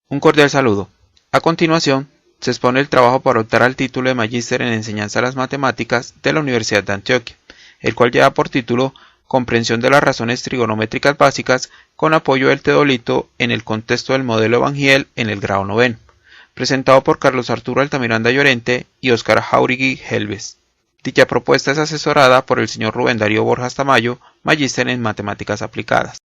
Un cordial saludo. A continuación, se expone el trabajo para optar al título de Magíster en Enseñanza de las Matemáticas de la Universidad de Antioquia, el cual lleva por título Comprensión de las razones trigonométricas básicas con apoyo del teodolito en el contexto del modelo Evangel en el grado noveno, presentado por Carlos Arturo Altamiranda Llorente y Óscar Jáuregui Helves. Dicha propuesta es asesorada por el señor Rubén Darío Borjas Tamayo, Magíster en Matemáticas Aplicadas.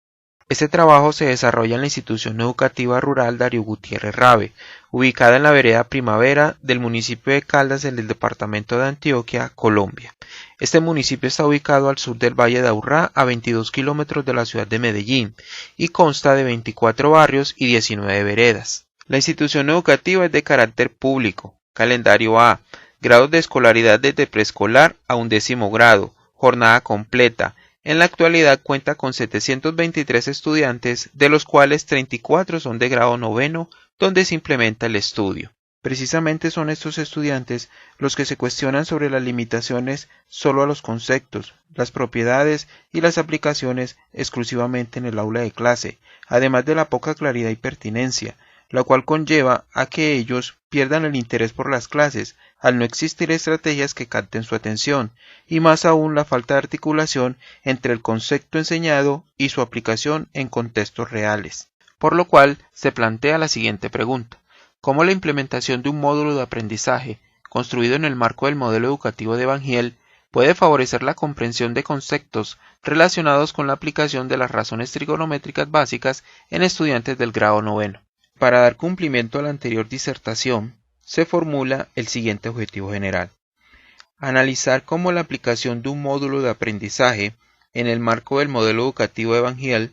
Este trabajo se desarrolla en la Institución Educativa Rural Darío Gutiérrez Rabe, ubicada en la vereda Primavera del municipio de Caldas en el departamento de Antioquia, Colombia. Este municipio está ubicado al sur del Valle de Aburrá, a 22 kilómetros de la ciudad de Medellín, y consta de 24 barrios y 19 veredas. La institución educativa es de carácter público. Calendario A. Grados de escolaridad desde preescolar a 11º grado. Jornada completa. En la actualidad cuenta con 723 estudiantes, de los cuales 34 son de grado noveno, donde se implementa el estudio. Precisamente son estos estudiantes los que se cuestionan sobre las limitaciones solo a los conceptos, las propiedades y las aplicaciones exclusivamente en el aula de clase, además de la poca claridad y pertinencia, la cual conlleva a que ellos pierdan el interés por las clases, al no existir estrategias que capten su atención, y más aún la falta de articulación entre el concepto enseñado y su aplicación en contextos reales. Por lo cual se plantea la siguiente pregunta: ¿cómo la implementación de un módulo de aprendizaje, construido en el marco del modelo educativo de Evangel, puede favorecer la comprensión de conceptos relacionados con la aplicación de las razones trigonométricas básicas en estudiantes del grado noveno? Para dar cumplimiento a la anterior disertación, se formula el siguiente objetivo general: analizar cómo la aplicación de un módulo de aprendizaje en el marco del modelo educativo Evangel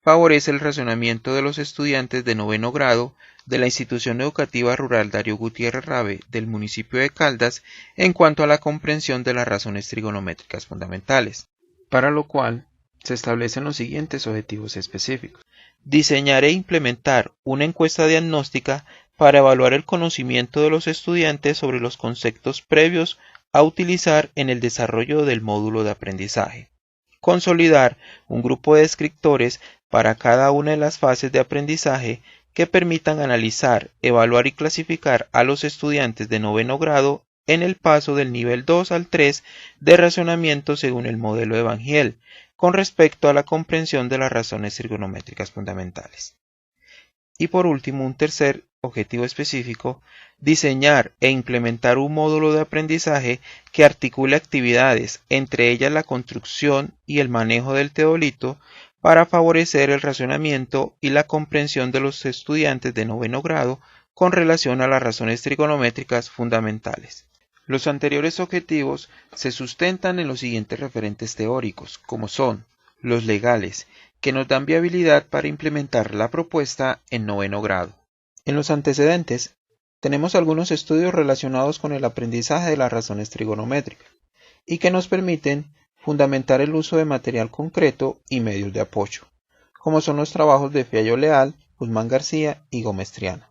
favorece el razonamiento de los estudiantes de noveno grado de la Institución Educativa Rural Darío Gutiérrez Rabe del municipio de Caldas en cuanto a la comprensión de las razones trigonométricas fundamentales, para lo cual se establecen los siguientes objetivos específicos. Diseñar e implementar una encuesta diagnóstica para evaluar el conocimiento de los estudiantes sobre los conceptos previos a utilizar en el desarrollo del módulo de aprendizaje. Consolidar un grupo de descriptores para cada una de las fases de aprendizaje que permitan analizar, evaluar y clasificar a los estudiantes de noveno grado en el paso del nivel 2 al 3 de razonamiento según el modelo Evangel, con respecto a la comprensión de las razones trigonométricas fundamentales. Y por último, un tercer objetivo específico: diseñar e implementar un módulo de aprendizaje que articule actividades, entre ellas la construcción y el manejo del teodolito, para favorecer el razonamiento y la comprensión de los estudiantes de noveno grado con relación a las razones trigonométricas fundamentales. Los anteriores objetivos se sustentan en los siguientes referentes teóricos, como son los legales, que nos dan viabilidad para implementar la propuesta en noveno grado. En los antecedentes, tenemos algunos estudios relacionados con el aprendizaje de las razones trigonométricas, y que nos permiten fundamentar el uso de material concreto y medios de apoyo, como son los trabajos de Fiallo Leal, Guzmán García y Gómez Triana.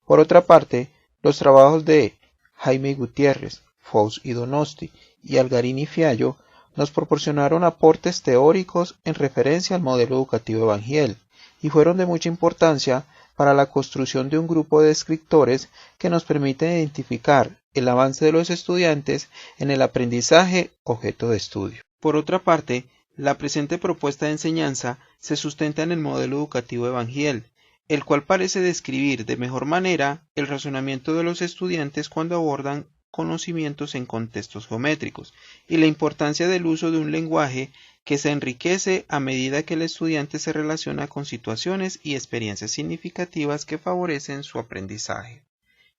Por otra parte, los trabajos de Jaime Gutiérrez, Fous y Donosti y Algarín y Fiallo nos proporcionaron aportes teóricos en referencia al modelo educativo Evangel y fueron de mucha importancia para la construcción de un grupo de descriptores que nos permiten identificar el avance de los estudiantes en el aprendizaje objeto de estudio. Por otra parte, la presente propuesta de enseñanza se sustenta en el modelo educativo Evangel, el cual parece describir de mejor manera el razonamiento de los estudiantes cuando abordan conocimientos en contextos geométricos y la importancia del uso de un lenguaje que se enriquece a medida que el estudiante se relaciona con situaciones y experiencias significativas que favorecen su aprendizaje.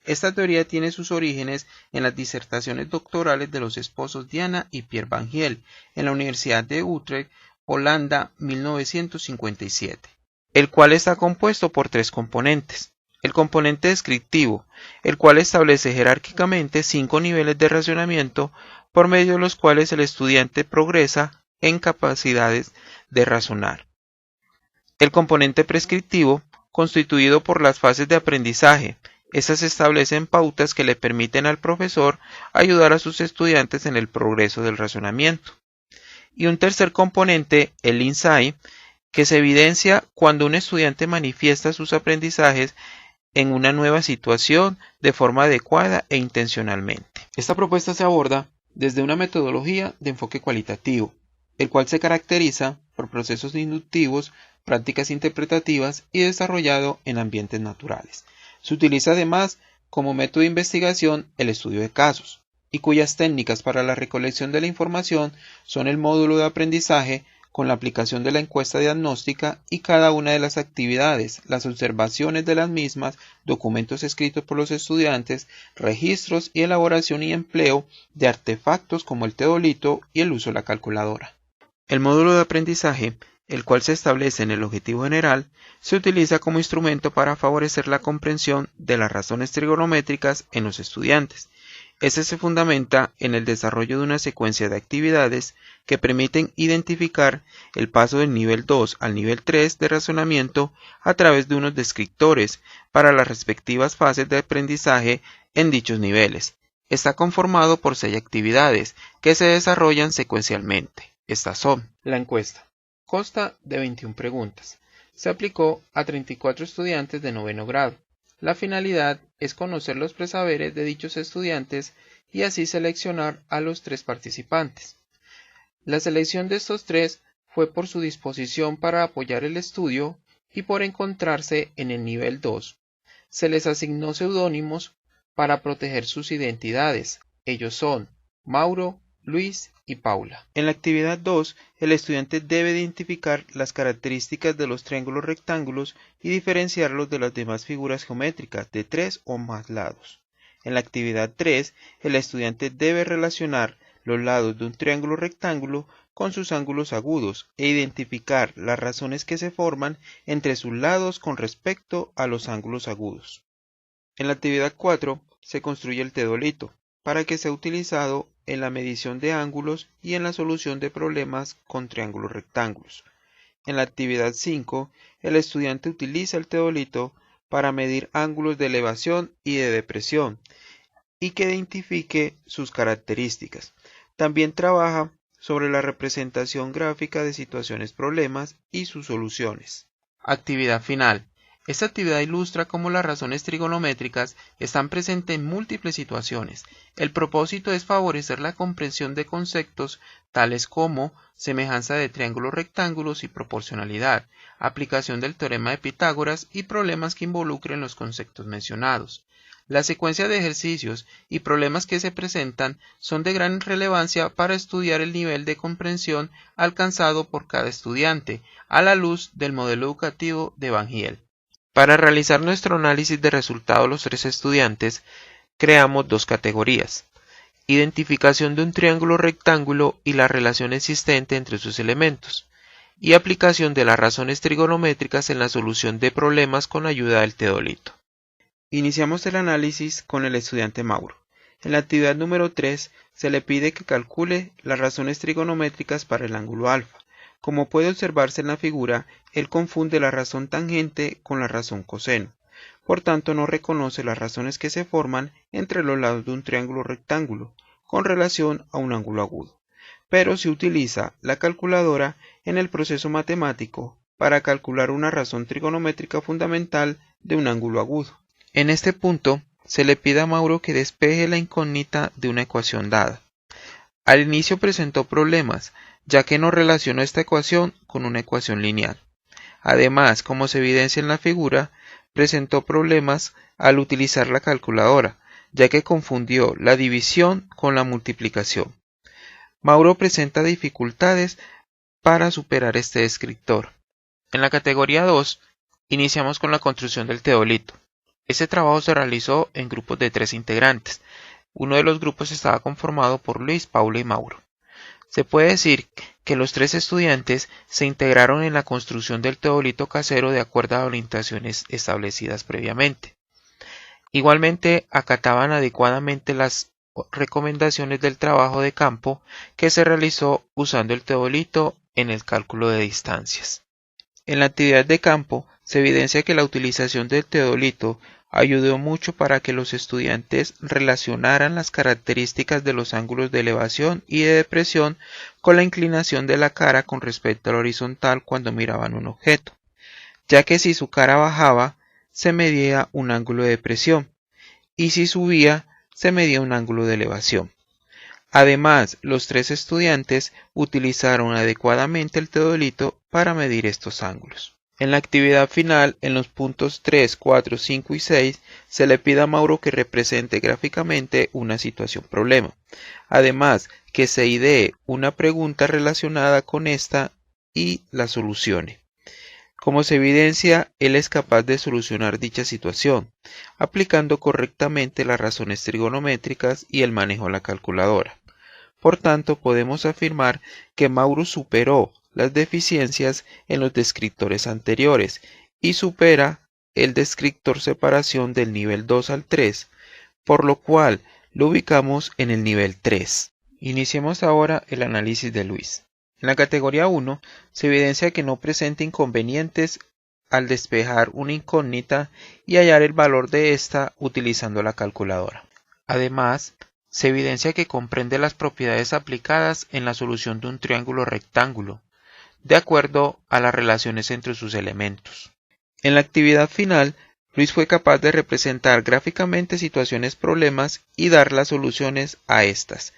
Esta teoría tiene sus orígenes en las disertaciones doctorales de los esposos Diana y Pierre Van Giel en la Universidad de Utrecht, Holanda, 1957. El cual está compuesto por tres componentes. El componente descriptivo, el cual establece jerárquicamente 5 niveles de razonamiento por medio de los cuales el estudiante progresa en capacidades de razonar. El componente prescriptivo, constituido por las fases de aprendizaje. Estas establecen pautas que le permiten al profesor ayudar a sus estudiantes en el progreso del razonamiento. Y un tercer componente, el insight, que se evidencia cuando un estudiante manifiesta sus aprendizajes en una nueva situación de forma adecuada e intencionalmente. Esta propuesta se aborda desde una metodología de enfoque cualitativo, el cual se caracteriza por procesos inductivos, prácticas interpretativas y desarrollado en ambientes naturales. Se utiliza además como método de investigación el estudio de casos, y cuyas técnicas para la recolección de la información son el módulo de aprendizaje con la aplicación de la encuesta diagnóstica y cada una de las actividades, las observaciones de las mismas, documentos escritos por los estudiantes, registros y elaboración y empleo de artefactos como el teodolito y el uso de la calculadora. El módulo de aprendizaje, el cual se establece en el objetivo general, se utiliza como instrumento para favorecer la comprensión de las razones trigonométricas en los estudiantes. Este se fundamenta en el desarrollo de una secuencia de actividades que permiten identificar el paso del nivel 2 al nivel 3 de razonamiento a través de unos descriptores para las respectivas fases de aprendizaje en dichos niveles. Está conformado por 6 actividades que se desarrollan secuencialmente. Estas son: la encuesta. Consta de 21 preguntas. Se aplicó a 34 estudiantes de noveno grado. La finalidad es conocer los presaberes de dichos estudiantes y así seleccionar a los 3 participantes. La selección de estos 3 fue por su disposición para apoyar el estudio y por encontrarse en el nivel 2. Se les asignó seudónimos para proteger sus identidades. Ellos son Mauro, Luis y Paula. En la actividad 2, el estudiante debe identificar las características de los triángulos rectángulos y diferenciarlos de las demás figuras geométricas de 3 o más lados. En la actividad 3, el estudiante debe relacionar los lados de un triángulo rectángulo con sus ángulos agudos e identificar las razones que se forman entre sus lados con respecto a los ángulos agudos. En la actividad 4, se construye el teodolito, para que sea utilizado en la medición de ángulos y en la solución de problemas con triángulos rectángulos. En la actividad 5, el estudiante utiliza el teodolito para medir ángulos de elevación y de depresión y que identifique sus características. También trabaja sobre la representación gráfica de situaciones problemas y sus soluciones. Actividad final. Esta actividad ilustra cómo las razones trigonométricas están presentes en múltiples situaciones. El propósito es favorecer la comprensión de conceptos tales como semejanza de triángulos rectángulos y proporcionalidad, aplicación del teorema de Pitágoras y problemas que involucren los conceptos mencionados. La secuencia de ejercicios y problemas que se presentan son de gran relevancia para estudiar el nivel de comprensión alcanzado por cada estudiante a la luz del modelo educativo de Van Giel. Para realizar nuestro análisis de resultados los 3 estudiantes, creamos 2 categorías: identificación de un triángulo rectángulo y la relación existente entre sus elementos, y aplicación de las razones trigonométricas en la solución de problemas con ayuda del teodolito. Iniciamos el análisis con el estudiante Mauro. En la actividad número 3 se le pide que calcule las razones trigonométricas para el ángulo alfa. Como puede observarse en la figura, él confunde la razón tangente con la razón coseno. Por tanto, no reconoce las razones que se forman entre los lados de un triángulo rectángulo con relación a un ángulo agudo. Pero se utiliza la calculadora en el proceso matemático para calcular una razón trigonométrica fundamental de un ángulo agudo. En este punto, se le pide a Mauro que despeje la incógnita de una ecuación dada. Al inicio presentó problemas, ya que no relacionó esta ecuación con una ecuación lineal. Además, como se evidencia en la figura, presentó problemas al utilizar la calculadora, ya que confundió la división con la multiplicación. Mauro presenta dificultades para superar este descriptor. En la categoría 2, iniciamos con la construcción del teodolito. Este trabajo se realizó en grupos de 3 integrantes. Uno de los grupos estaba conformado por Luis, Paula y Mauro. Se puede decir que los 3 estudiantes se integraron en la construcción del teodolito casero de acuerdo a orientaciones establecidas previamente. Igualmente, acataban adecuadamente las recomendaciones del trabajo de campo que se realizó usando el teodolito en el cálculo de distancias. En la actividad de campo se evidencia que la utilización del teodolito ayudó mucho para que los estudiantes relacionaran las características de los ángulos de elevación y de depresión con la inclinación de la cara con respecto al horizontal cuando miraban un objeto, ya que si su cara bajaba, se medía un ángulo de presión y si subía, se medía un ángulo de elevación. Además, los tres estudiantes utilizaron adecuadamente el teodolito para medir estos ángulos. En la actividad final, en los puntos 3, 4, 5 y 6, se le pide a Mauro que represente gráficamente una situación problema. Además, que se idee una pregunta relacionada con esta y la solucione. Como se evidencia, él es capaz de solucionar dicha situación, aplicando correctamente las razones trigonométricas y el manejo de la calculadora. Por tanto, podemos afirmar que Mauro superó las deficiencias en los descriptores anteriores y supera el descriptor separación del nivel 2 al 3, por lo cual lo ubicamos en el nivel 3. Iniciemos ahora el análisis de Luis. En la categoría 1 se evidencia que no presenta inconvenientes al despejar una incógnita y hallar el valor de esta utilizando la calculadora. Además, se evidencia que comprende las propiedades aplicadas en la solución de un triángulo rectángulo, de acuerdo a las relaciones entre sus elementos. En la actividad final, Luis fue capaz de representar gráficamente situaciones problemas y dar las soluciones a estas,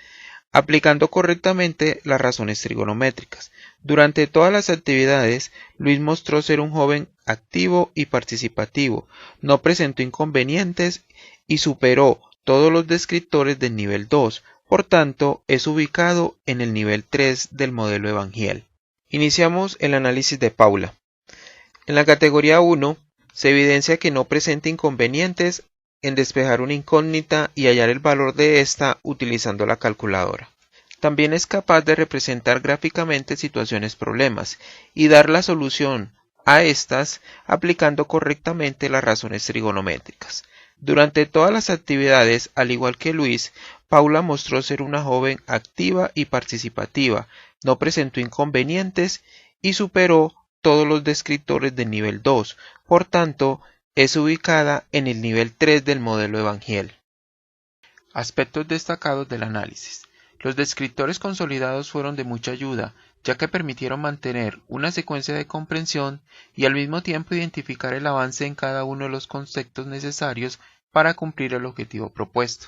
aplicando correctamente las razones trigonométricas. Durante todas las actividades, Luis mostró ser un joven activo y participativo, no presentó inconvenientes y superó todos los descriptores del nivel 2, por tanto, es ubicado en el nivel 3 del modelo Evangel. Iniciamos el análisis de Paula. En la categoría 1, se evidencia que no presenta inconvenientes en despejar una incógnita y hallar el valor de esta utilizando la calculadora. También es capaz de representar gráficamente situaciones problemas y dar la solución a estas aplicando correctamente las razones trigonométricas. Durante todas las actividades, al igual que Luis, Paula mostró ser una joven activa y participativa, no presentó inconvenientes y superó todos los descriptores del nivel 2, por tanto, es ubicada en el nivel 3 del modelo Evangel. Aspectos destacados del análisis. Los descriptores consolidados fueron de mucha ayuda, ya que permitieron mantener una secuencia de comprensión y al mismo tiempo identificar el avance en cada uno de los conceptos necesarios para cumplir el objetivo propuesto.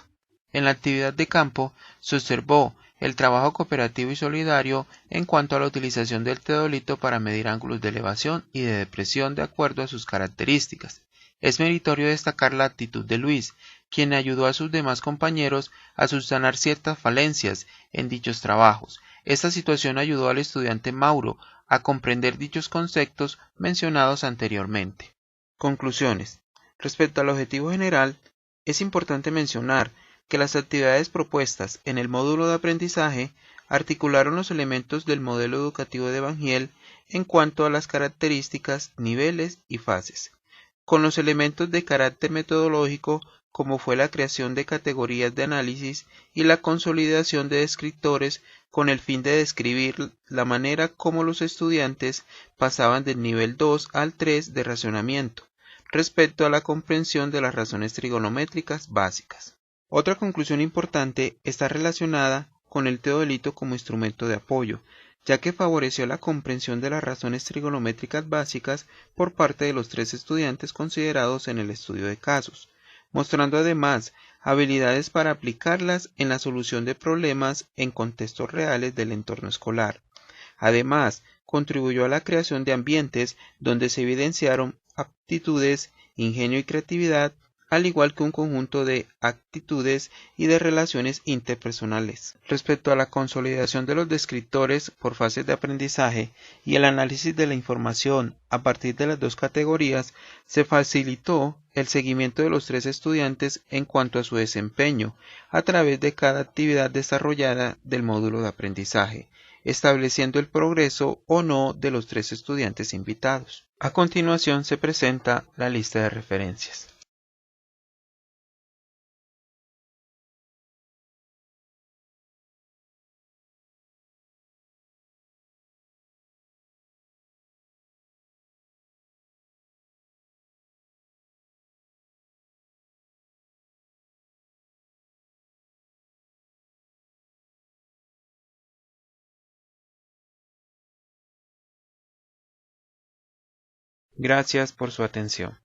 En la actividad de campo se observó el trabajo cooperativo y solidario en cuanto a la utilización del teodolito para medir ángulos de elevación y de depresión de acuerdo a sus características. Es meritorio destacar la actitud de Luis, quien ayudó a sus demás compañeros a subsanar ciertas falencias en dichos trabajos. Esta situación ayudó al estudiante Mauro a comprender dichos conceptos mencionados anteriormente. Conclusiones. Respecto al objetivo general, es importante mencionar que las actividades propuestas en el módulo de aprendizaje articularon los elementos del modelo educativo de Evangel en cuanto a las características, niveles y fases, con los elementos de carácter metodológico como fue la creación de categorías de análisis y la consolidación de descriptores con el fin de describir la manera como los estudiantes pasaban del nivel 2 al 3 de racionamiento respecto a la comprensión de las razones trigonométricas básicas. Otra conclusión importante está relacionada con el teodolito como instrumento de apoyo, ya que favoreció la comprensión de las razones trigonométricas básicas por parte de los tres estudiantes considerados en el estudio de casos, mostrando además habilidades para aplicarlas en la solución de problemas en contextos reales del entorno escolar. Además, contribuyó a la creación de ambientes donde se evidenciaron aptitudes, ingenio y creatividad, al igual que un conjunto de actitudes y de relaciones interpersonales. Respecto a la consolidación de los descriptores por fases de aprendizaje y el análisis de la información a partir de las dos categorías, se facilitó el seguimiento de los tres estudiantes en cuanto a su desempeño a través de cada actividad desarrollada del módulo de aprendizaje, estableciendo el progreso o no de los tres estudiantes invitados. A continuación se presenta la lista de referencias. Gracias por su atención.